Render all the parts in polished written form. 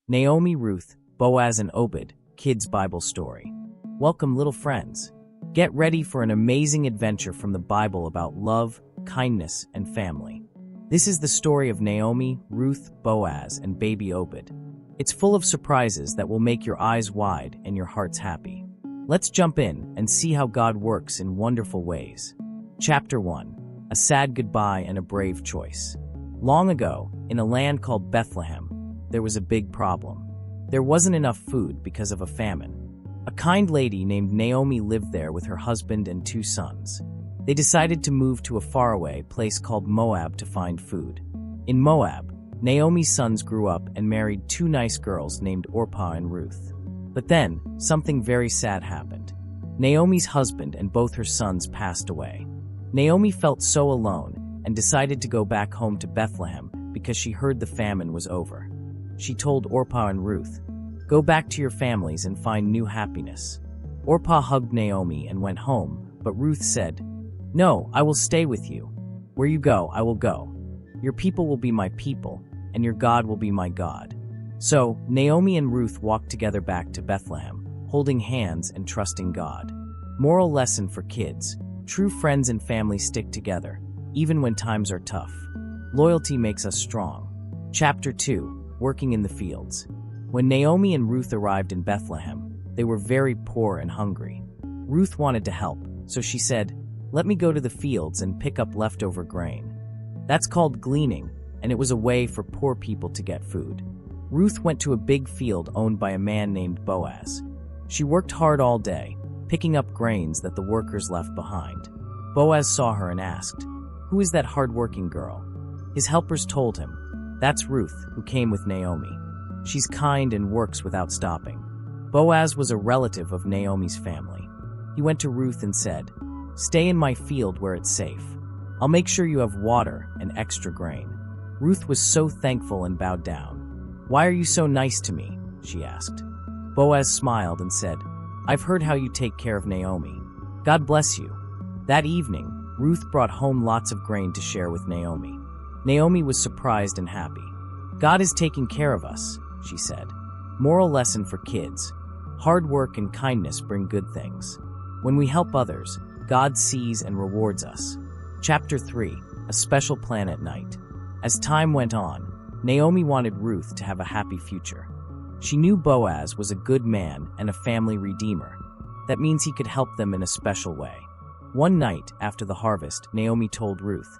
Naomi, Ruth, Boaz, and Obed, Kids Bible Story. Welcome, little friends. Get ready for an amazing adventure from the Bible about love, kindness, and family. This is the story of Naomi, Ruth, Boaz, and baby Obed. It's full of surprises that will make your eyes wide and your hearts happy. Let's jump in and see how God works in wonderful ways. Chapter 1. A sad goodbye and a brave choice. Long ago, in a land called Bethlehem, there was a big problem. There wasn't enough food because of a famine. A kind lady named Naomi lived there with her husband and 2 sons. They decided to move to a faraway place called Moab to find food. In Moab, Naomi's sons grew up and married 2 nice girls named Orpah and Ruth. But then, something very sad happened. Naomi's husband and both her sons passed away. Naomi felt so alone and decided to go back home to Bethlehem because she heard the famine was over. She told Orpah and Ruth, "Go back to your families and find new happiness." Orpah hugged Naomi and went home, but Ruth said, "No, I will stay with you. Where you go, I will go. Your people will be my people, and your God will be my God." So, Naomi and Ruth walked together back to Bethlehem, holding hands and trusting God. Moral lesson for kids: true friends and family stick together, even when times are tough. Loyalty makes us strong. Chapter 2. Working in the fields. When Naomi and Ruth arrived in Bethlehem, they were very poor and hungry. Ruth wanted to help, so she said, "Let me go to the fields and pick up leftover grain." That's called gleaning, and it was a way for poor people to get food. Ruth went to a big field owned by a man named Boaz. She worked hard all day, picking up grains that the workers left behind. Boaz saw her and asked, "Who is that hard-working girl?" His helpers told him, "That's Ruth, who came with Naomi. She's kind and works without stopping." Boaz was a relative of Naomi's family. He went to Ruth and said, "Stay in my field where it's safe. I'll make sure you have water and extra grain." Ruth was so thankful and bowed down. "Why are you so nice to me?" she asked. Boaz smiled and said, "I've heard how you take care of Naomi. God bless you." That evening, Ruth brought home lots of grain to share with Naomi. Naomi was surprised and happy. "God is taking care of us," she said. Moral lesson for kids: hard work and kindness bring good things. When we help others, God sees and rewards us. Chapter 3. A special plan at night. As time went on, Naomi wanted Ruth to have a happy future. She knew Boaz was a good man and a family redeemer. That means he could help them in a special way. One night after the harvest, Naomi told Ruth,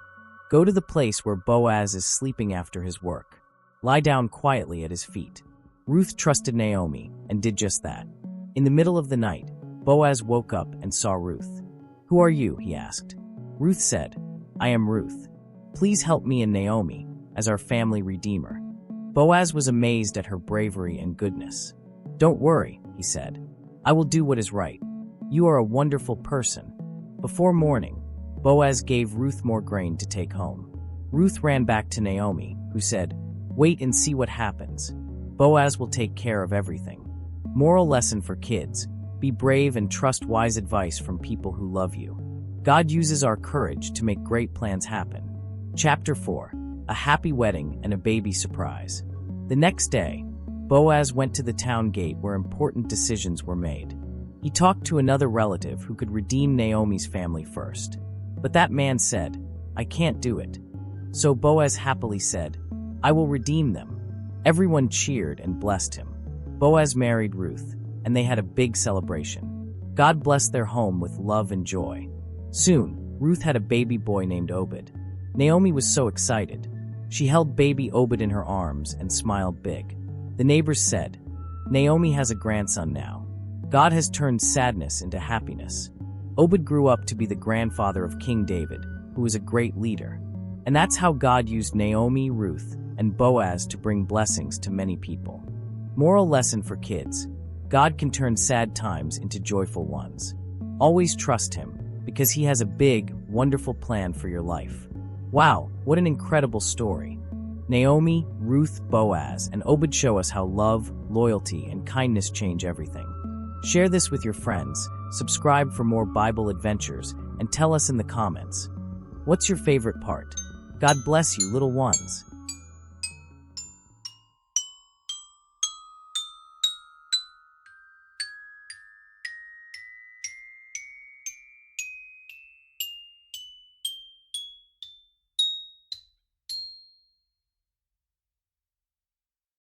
"Go to the place where Boaz is sleeping after his work. Lie down quietly at his feet." Ruth trusted Naomi and did just that. In the middle of the night, Boaz woke up and saw Ruth. "Who are you?" he asked. Ruth said, "I am Ruth. Please help me and Naomi as our family redeemer." Boaz was amazed at her bravery and goodness. "Don't worry," he said. "I will do what is right. You are a wonderful person." Before morning, Boaz gave Ruth more grain to take home. Ruth ran back to Naomi, who said, "Wait and see what happens. Boaz will take care of everything." Moral lesson for kids: be brave and trust wise advice from people who love you. God uses our courage to make great plans happen. Chapter 4. A happy wedding and a baby surprise. The next day, Boaz went to the town gate where important decisions were made. He talked to another relative who could redeem Naomi's family first. But that man said, "I can't do it." So Boaz happily said, "I will redeem them." Everyone cheered and blessed him. Boaz married Ruth, and they had a big celebration. God blessed their home with love and joy. Soon, Ruth had a baby boy named Obed. Naomi was so excited. She held baby Obed in her arms and smiled big. The neighbors said, "Naomi has a grandson now. God has turned sadness into happiness." Obed grew up to be the grandfather of King David, who was a great leader. And that's how God used Naomi, Ruth, and Boaz to bring blessings to many people. Moral lesson for kids: God can turn sad times into joyful ones. Always trust Him, because He has a big, wonderful plan for your life. Wow, what an incredible story. Naomi, Ruth, Boaz, and Obed show us how love, loyalty, and kindness change everything. Share this with your friends, subscribe for more Bible adventures, and tell us in the comments. What's your favorite part? God bless you, little ones.